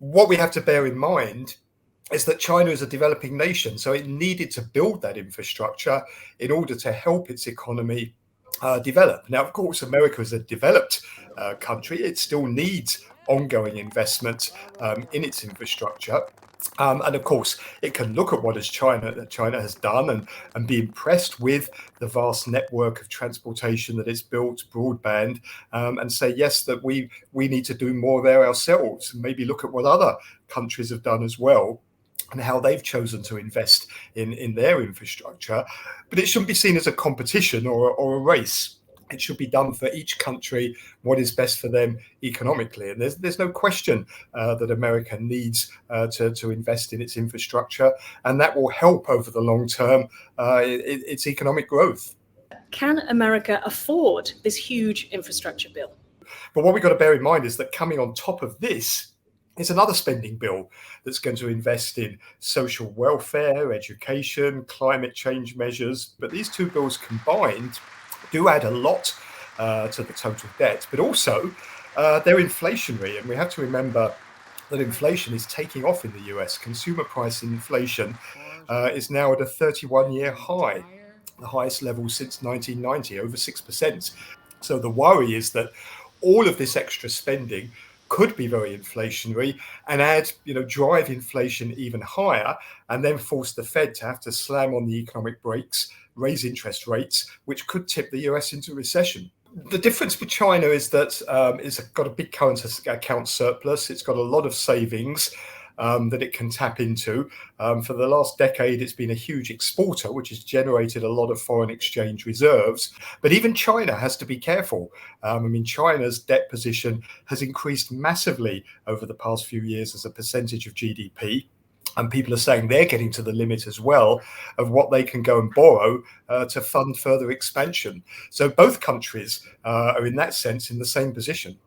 What we have to bear in mind is that China is a developing nation, so it needed to build that infrastructure in order to help its economy develop. Now, of course, America is a developed country. It still needs ongoing investment in its infrastructure. And of course, it can look at what China has done and be impressed with the vast network of transportation that it's built, broadband, and say, yes, that we need to do more there ourselves, and maybe look at what other countries have done as well and how they've chosen to invest in their infrastructure. But it shouldn't be seen as a competition or a race. It should be done for each country what is best for them economically. And there's no question that America needs to invest in its infrastructure, and that will help over the long term its economic growth. Can America afford this huge infrastructure bill? But what we've got to bear in mind is that coming on top of this is another spending bill that's going to invest in social welfare, education, climate change measures. But these two bills combined do add a lot to the total debt, but also they're inflationary. And we have to remember that inflation is taking off in the US. Consumer price inflation is now at a 31-year high, the highest level since 1990, over 6%. So the worry is that all of this extra spending could be very inflationary and drive inflation even higher, and then force the Fed to have to slam on the economic brakes, raise interest rates, which could tip the US into recession. The difference with China is that it's got a big current account surplus. It's got a lot of savings that it can tap into. For the last decade, it's been a huge exporter, which has generated a lot of foreign exchange reserves. But even China has to be careful. China's debt position has increased massively over the past few years as a percentage of GDP. And people are saying they're getting to the limit as well of what they can go and borrow to fund further expansion. So both countries are in that sense in the same position.